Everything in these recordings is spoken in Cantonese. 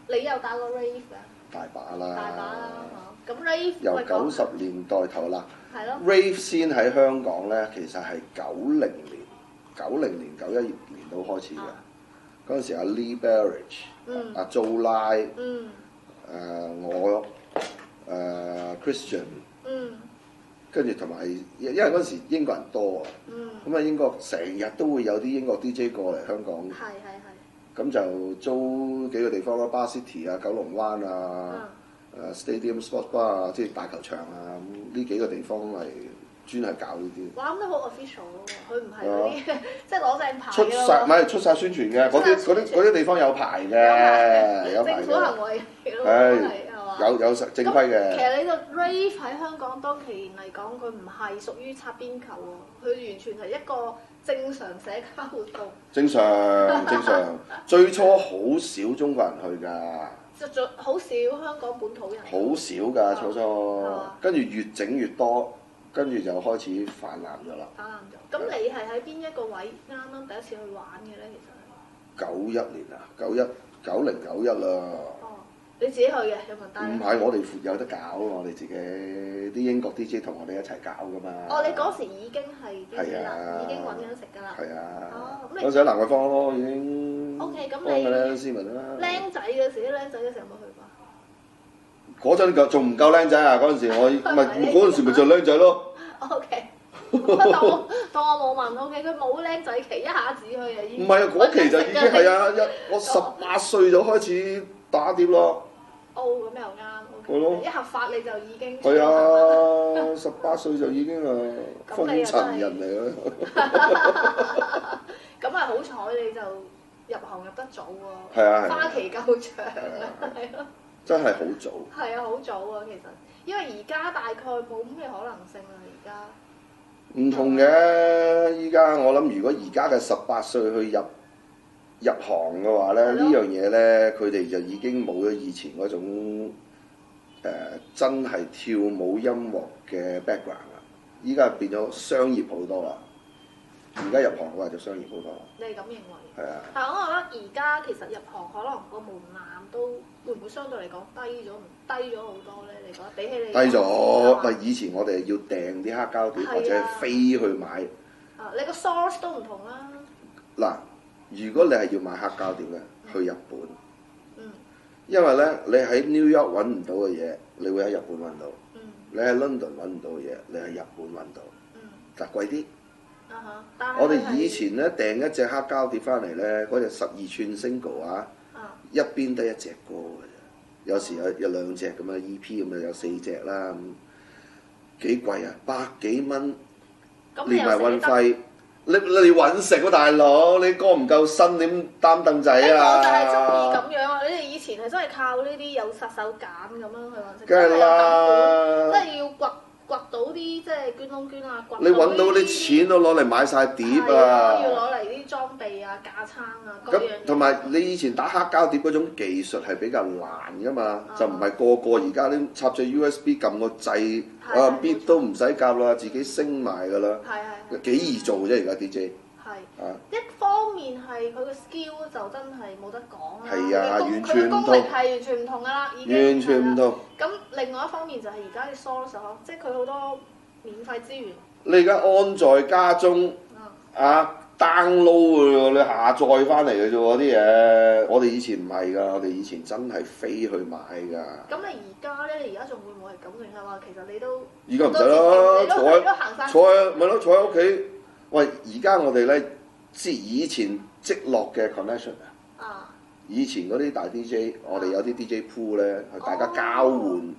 你有打過 rave 㗎？大把啦。大把啦嚇。咁 rave 由90年代頭啦。係咯。rave 先喺香港咧，其實係90年、91年都開始嘅。嗰陣時阿 Lee Barrage、阿 Joe Lai、我、Christian，跟住同埋，因為嗰陣時英國人多啊，咁啊英國成日都會有啲英國 DJ 過嚟香港，咁就租幾個地方啦，Bar City 啊、九龍灣啊、Stadium Sports Bar 啊，即係大球場啊，咁呢幾個地方係專係搞呢啲。哇！咁都好 official 咯喎，佢唔係嗰啲即係攞正牌出晒唔係出晒宣傳嘅，嗰啲地方有牌嘅，有牌嘅。政府行為咯，係嘛？有正規嘅。其實你個 rave 喺香港當其年嚟講，佢唔係屬於擦邊球喎，佢完全係一個正常社交活動。正常，最初好少中國人去㗎。好少香港本土人。好少㗎，初，跟住越整越多。跟住就開始泛濫咗啦。泛濫咗。咁你係喺邊一個位啱啱第一次去玩嘅咧？其實91年啊，90、91啦。哦，你自己去嘅，有冇人帶？唔係，我哋有得搞，我哋自己啲英國 DJ 同我哋一齊搞噶嘛。哦，你嗰時已經係 DJ 啦，已經揾緊食㗎啦。係啊。哦，嗰時喺蘭桂坊咯，已經。OK，咁你啦，斯文啦。僆仔嗰時，啲僆仔嗰時有冇去過？嗰陣仲唔夠僆仔啊！嗰陣時我嗰陣時咪就僆仔咯。O K，當我冇問 O K，佢冇僆仔期，一下子去啊已經。唔係啊，嗰期就已經係啊，我18歲就開始打碟咯。哦，咁又啱。係咯。一合法你就已經。係啊，18歲就已經係風塵人嚟啦。咁係好彩你就入行入得早喎。係啊。花期夠長啊，係咯。真係好早。係啊，好早啊，其實，因為而家大概冇咩可能性啦，而家。唔同嘅，依家我諗，如果而家嘅18歲去入行嘅話咧，呢樣嘢咧，佢哋就已經冇咗以前嗰種真係跳舞音樂嘅 background 啦。依家變咗商業好多啦。而家入行嘅話就商業好多。你係咁認為？係啊。但係我覺得而家其實入行可能個門檻都會唔會相對嚟講低咗好多咧？你覺得比起你低咗，咪以前我哋要訂啲黑膠碟或者係飛去買。啊，你個 source 都唔同啦。嗱，如果你係要買黑膠碟嘅，去日本。因為咧，你喺 New York 揾唔到嘅嘢，你會喺日本揾到。你喺 London 揾唔到嘅嘢，你喺日本揾到。但貴啲。我哋以前咧訂一隻黑膠碟翻嚟咧，嗰隻12寸 single 啊，一邊得一隻歌嘅啫，有時有兩隻咁啊 EP 咁啊有4隻啦，咁幾貴啊，100幾蚊，連埋運費，你揾食喎大佬，你歌唔夠新點擔凳仔啊？我就係中意咁樣啊！你哋以前係真係靠呢啲有殺手鐧咁樣去揾食，梗係啦，真係要掘到啲即係捐窿捐啊，掘你揾到啲錢都攞嚟買晒碟啊！要攞嚟啲裝備啊、架撐啊，咁同埋你以前打黑膠碟嗰種技術係比較難噶嘛，就唔係個個而家啲插住 USB 撳個掣，beat 都唔使夾啦，自己升埋噶啦，幾易做啫而家 DJ。係。一方面係佢個 skill 就真係冇得講啦，係啊，完全唔同。佢功力係完全唔同噶啦，已經。完全唔同。咁另外一方面就係而家啲 source 即係佢好多免費資源。你而家安在家中download 㗎，你下載翻嚟嘅啫喎啲嘢。我哋以前唔係㗎，我哋以前真係飛去買㗎。咁你而家咧？你而家仲會唔會係咁？定係話其實你都？而家唔使啦，坐喺屋企。喂，而家我哋咧，即係以前積落嘅 connection 啊。以前嗰啲大 DJ，我哋有啲 DJ pool 咧，大家交換。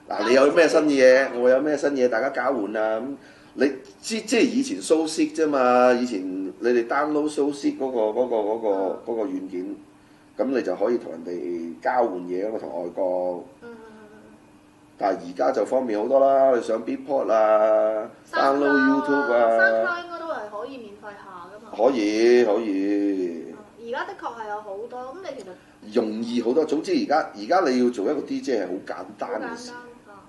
嗱，你有咩新嘢，我有咩新嘢，大家交換啊咁。你即係以前 SoSick 啫嘛，以前你哋 download SoSick嗰個軟件，咁你就可以同人哋交換嘢，我同外國。但係而家就方便好多啦，你上 Beatport 啊 ，download YouTube 啊。SoundCloud 應該都係可以免費下噶嘛。可以。而家的確係有好多，咁你其實容易好多。總之而家你要做一個 DJ 係好簡單嘅事。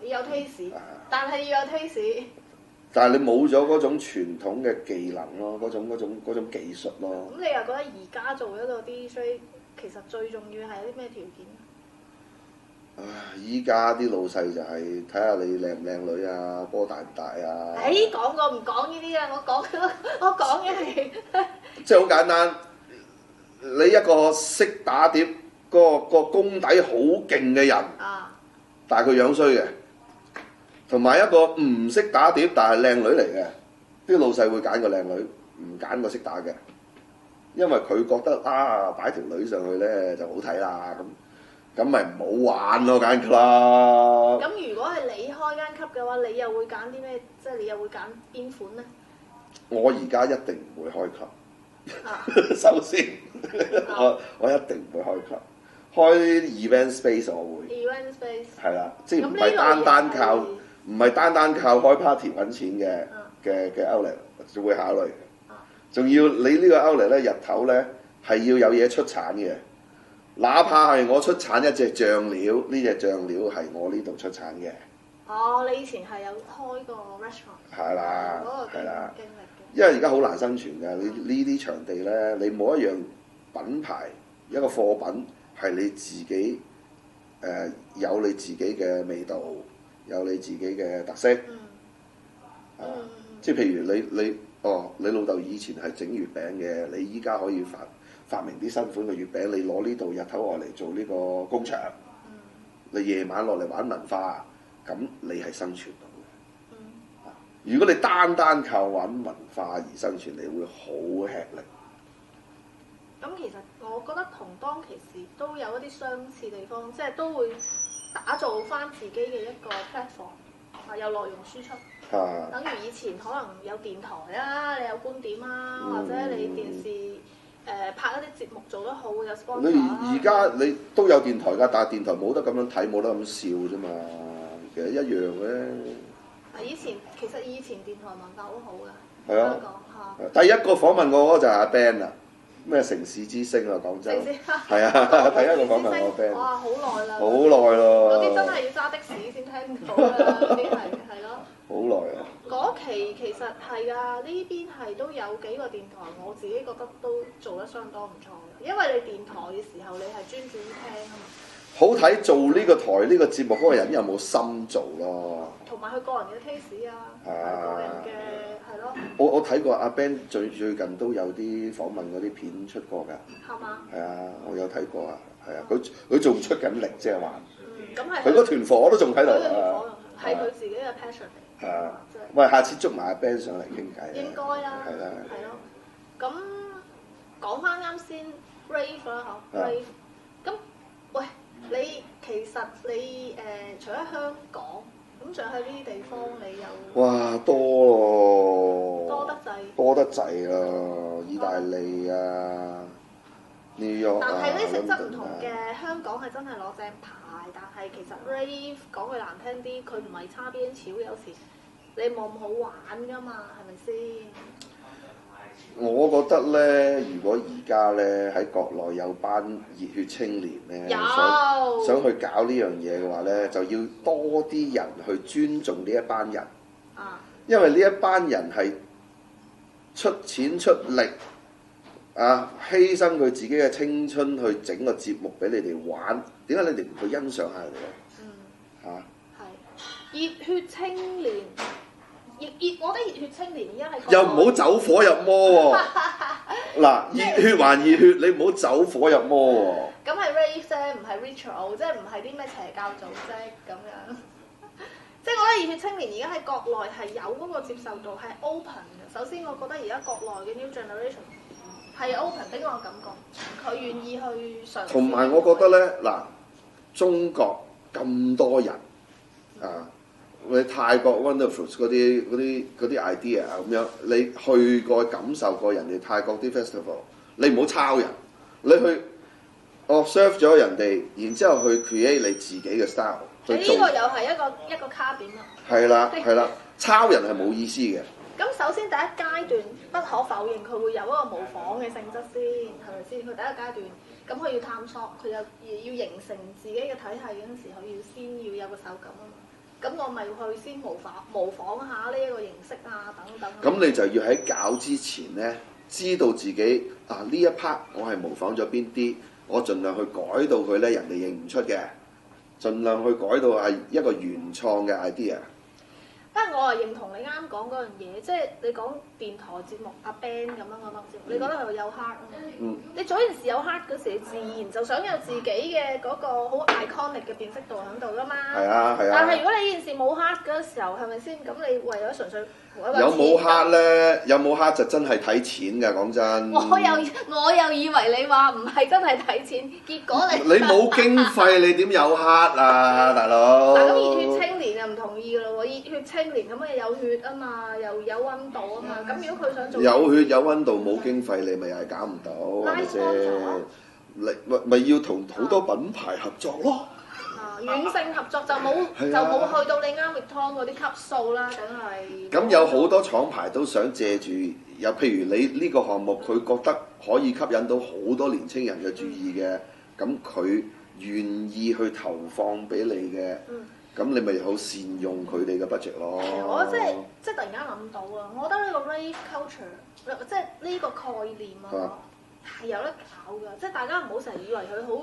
要有 taste，但係要有 taste。但係你冇咗嗰種傳統嘅技能咯，嗰種技術咯。咁你又覺得而家做一個 DJ 其實最重要係啲咩條件？依家啲老細就係睇下你靚唔靚女啊，波大唔大啊？講過唔講呢啲啊？我講嘅係即係好簡單，你一個識打碟、個功底好勁嘅人，但係佢樣衰嘅，同埋一個唔識打碟但係靚女嚟嘅，啲老細會揀個靚女，唔揀個識打嘅，因為佢覺得擺條女上去咧就好睇啦咁咪唔好玩咯間 club。咁如果係你開間 club嘅話，你又會揀啲咩？即係你又會揀邊款咧？我而家一定唔會開 club。首先，我一定唔會開 club。開 event space 我會。event space 係啦，即係唔係單單靠開 party 揾錢嘅 outlet， 就會考慮。仲要你呢個 outlet 咧，日頭咧係要有嘢出產嘅。哪怕係我出產一隻醬料，呢隻醬料係我呢度出產嘅。你以前係有開過 restaurant？ 係啦，係啦。因為而家好難生存㗎，你呢啲場地咧，你冇一樣品牌，一個貨品係你自己有你自己嘅味道，有你自己嘅特色。即係譬如你老豆以前係整月餅嘅，你依家可以發明啲新款嘅月餅，你攞呢度日頭落嚟做呢個工場，你夜晚落嚟玩文化，咁你係生存到嘅。如果你單靠玩文化而生存，你會好吃力。咁其實我覺得同當其時都有一啲相似地方，即係都會打造翻自己嘅一個 platform， 有內容輸出。等於以前可能有電台啦，你有觀點啊，或者你電視拍一啲節目做得好有 sponsor 你而家你都有電台㗎，但係電台冇得咁樣睇，冇得咁笑啫嘛，其實一樣嘅。其實以前電台文化好好㗎，係啊，第一個訪問我嗰就係阿 Ben 啦，咩城市之星啊，廣州。係啊，第一個訪問我 Ben。哇，好耐啦。好耐咯。嗰啲真係要揸的士先聽到啦，嗰啲係咯。好耐啊！嗰期其實係㗎，呢邊係都有幾個電台，我自己覺得都做得相當唔錯嘅，因為你電台嘅時候你係專注於聽啊嘛。好睇做呢個台呢個節目嗰個人有冇心做咯，同埋佢個人嘅 taste 啊，個人嘅係咯。我睇過阿 Ben 最近都有啲訪問嗰啲片出過㗎。係嘛？係啊，我有睇過啊，係啊，佢仲出緊力即係話。咁係。佢嗰團火都仲喺度啊！係佢自己嘅 passion 嚟。係啊，喂，下次捉埋阿 Ben 上嚟傾偈。應該啦。係啦。係咯。咁講翻啱先 rave 啦嚇 rave。咁喂，你其實你除咗香港，咁仲去呢啲地方你有？哇，多咯。多得滯。多得滯啊！意大利啊 ，New York 啊。但係呢性質唔同嘅，香港係真係攞正牌。但係其實 rave 講句難聽啲，佢唔係擦邊草，有時你冇咁好玩㗎嘛，係咪先？我覺得咧，如果而家咧喺國內有班熱血青年咧，想去搞呢樣嘢嘅話咧，就要多啲人去尊重呢一班人。因為呢一班人係出錢出力。犧牲佢自己嘅青春去整個節目俾你哋玩，點解你哋唔去欣賞下佢哋咧？係熱血青年，我覺得熱血青年而家係又唔好走火入魔喎。嗱，熱血還熱血，你唔好走火入魔喎。咁係 rave 啫，唔係 ritual，即係唔係啲咩邪教組織咁樣。即係我覺得熱血青年而家喺國內係有嗰個接受度係 open 嘅。首先，我覺得而家國內嘅 new generation。係 open 俾我感覺，佢願意去嘗試。同埋我覺得咧，嗱，中國咁多人你泰國 Wonderful 嗰啲 idea 咁樣，你去過感受過人哋泰國啲 festival， 你唔好抄人，你去serve 咗人哋，然之後去 create 你自己嘅 style 去做。呢個又係一個卡點咯。係啦，抄人係冇意思嘅。咁首先第一階段不可否認佢會有一個模仿嘅性質先，係咪先？佢第一個階段，咁佢要探索，佢又要形成自己嘅體系嗰陣時，佢要先要有個手感啊嘛。咁我咪去先模仿下呢一個形式啊，等等。咁你就要喺搞之前咧，知道自己呢一 part 我係模仿咗邊啲，我盡量去改到佢咧，人哋認唔出嘅。盡量去改到係一個原創嘅 idea。不過我係認同你啱講嗰樣嘢，即係你講電台節目阿 Ben 咁樣嗰檔節目，你覺得佢有 heart 啊嘛？你做件事有 heart 嗰時，你自然就想有自己嘅嗰個好 iconic 嘅辨識度喺度噶嘛。係啊係啊。但係如果你件事冇 heart 嗰時候，係咪先？咁你為咗純粹有冇 heart 咧？有冇 heart 就真係睇錢㗎，講真。我又以為你話唔係真係睇錢，結果你冇經費，你點有 heart 啊，大佬？嗱咁熱血青年就唔同意㗎咯喎，熱血青年咁咪有血啊嘛，又有溫度啊嘛，咁如果佢想做有血有溫度冇經費，你咪又係搞唔到，係咪先？你咪要同好多品牌合作咯。軟性合作就冇去到你啱 Vuitton 嗰啲級數啦，梗係。咁有好多廠牌都想借住，有譬如你呢個項目，佢覺得可以吸引到好多年青人嘅注意嘅，咁佢願意去投放俾你嘅，咁你咪好善用佢哋嘅 budget 咯。我即係突然間諗到啊，我覺得呢個 rave culture，即係呢個概念啊，係有得搞㗎，即係大家唔好成日以為佢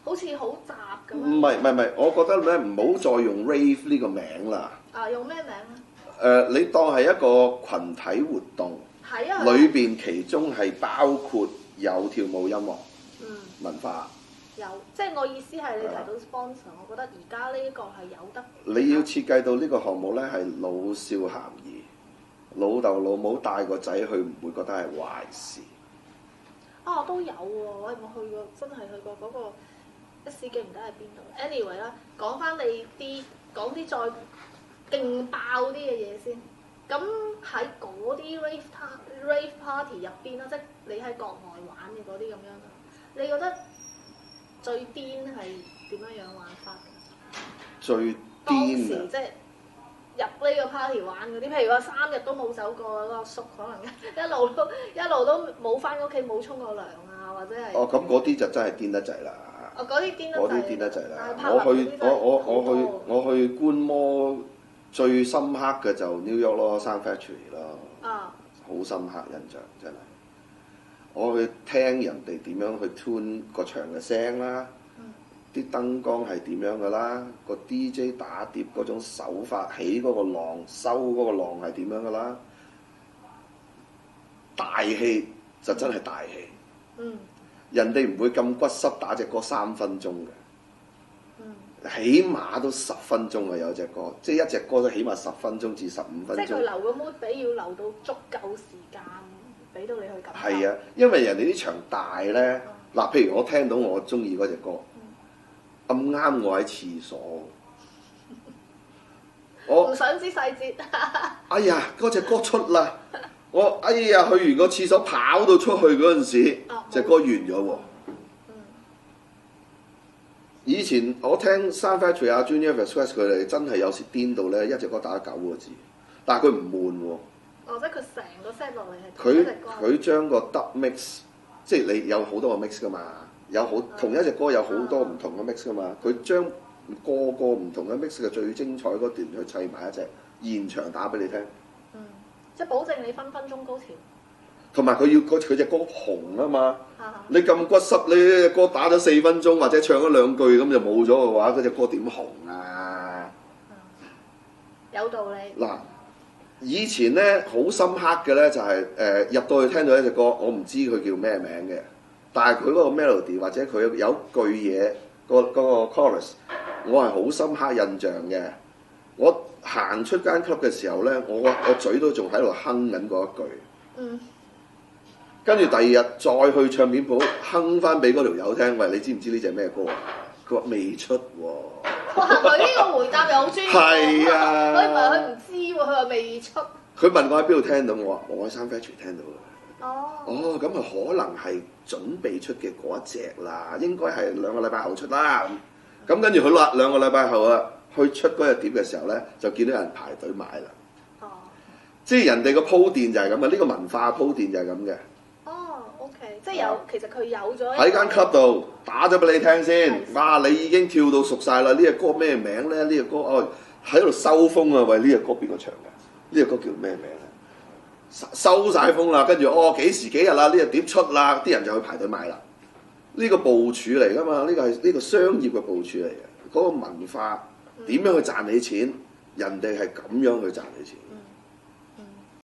好似好雜咁樣。唔係，我覺得咧唔好再用 rave 呢個名啦。用咩名咧？你當係一個群體活動，裏邊其中係包括有跳舞、音樂、文化。有，即係我意思係你提到 sponsor，我覺得而家呢個係有得。你要設計到呢個項目咧係老少咸宜，老豆老母帶個仔去唔會覺得係壞事。都有喎，我有冇去過？真係去過嗰個。一時記唔得喺邊度 ？anyway 啦，講翻你講啲再勁爆啲嘅嘢先。咁喺嗰啲 rave party 入邊啦，即係你喺國外玩嘅嗰啲咁樣啦，你覺得最癲係點樣玩法嘅？最癲當時即係入呢個 party 玩嗰啲，譬如話3日都冇走過嗰個叔，可能一路都冇翻屋企，冇沖過涼啊，或者係。咁嗰啲就真係癲得滯啦！嗰啲癲得滯啦！我去觀摩最深刻嘅就 New York 咯，Sound Factory 咯，好深刻印象真係。我去聽人哋點樣去 tune 個場嘅聲啦，啲燈光係點樣㗎啦，個 DJ 打碟嗰種手法，起嗰個浪收嗰個浪係點樣㗎啦，大戲就真係大戲。人哋唔會咁骨濕打隻歌3分鐘嘅，起碼都10分鐘啊！有隻歌，即係一隻歌都起碼10分鐘至15分鐘。即係佢留個 mood 俾，要留到足夠時間，俾到你去感受。係啊，因為人哋啲場大咧，嗱，譬如我聽到我中意嗰隻歌，咁啱我喺廁所，我唔想知細節。哎呀，嗰隻歌出啦！哎呀，去完個廁所跑到出去嗰陣時，隻歌完咗喎。以前我聽 Sound Factory 啊、Junior Express 佢哋真係有時癲到咧，一隻歌打9個字，但係佢唔悶喎。即係佢成個 set 落嚟係佢將個 dub mix， 即係你有好多個 mix 噶嘛，同一隻歌有好多唔同嘅 mix 噶嘛，佢將個唔同嘅 mix 嘅最精彩嗰段去砌埋一隻，現場打俾你聽。即係保證你分分鐘高潮，同埋佢隻歌紅啊嘛！你咁骨濕，你隻歌打咗4分鐘或者唱咗2句咁就冇咗嘅話，嗰隻歌點紅啊？有道理。嗱，以前咧好深刻嘅咧就係入到去聽到一隻歌，我唔知佢叫咩名嘅，但係佢嗰個 melody 或者佢有句嘢嗰個 chorus， 我係好深刻印象嘅。我行出間 club 嘅時候咧，我嘴都仲喺度哼緊嗰一句。跟住第2日再去唱片鋪哼翻俾嗰條友聽，喂，你知唔知呢隻咩歌啊？佢話未出喎。哇！佢呢個回答又好專業。係啊。佢唔係佢唔知喎，佢話未出。佢問我喺邊度聽到，我話我喺 Sound Factory 聽到嘅。哦，咁啊可能係準備出嘅嗰一隻啦，應該係2個禮拜後出啦。咁跟住佢啦，2個禮拜後啊。去出嗰隻碟嘅時候咧，就見到有人排隊買啦。即係人哋個鋪墊就係咁啊！呢個文化鋪墊就係咁嘅。OK， 即係其實佢有咗喺間 club 度打咗俾你聽先。哇！你已經跳到熟晒啦！呢隻歌咩名咧？呢隻歌喺度收風啊！喂，呢隻歌邊個唱㗎？呢隻歌叫咩名咧？收晒風啦，跟住幾時幾日啦？呢隻碟出啦，啲人就去排隊買啦。呢個部署嚟㗎嘛？呢個係呢個商業嘅部署嚟嘅。嗰個文化點樣去賺你錢，人哋係咁樣去賺你錢。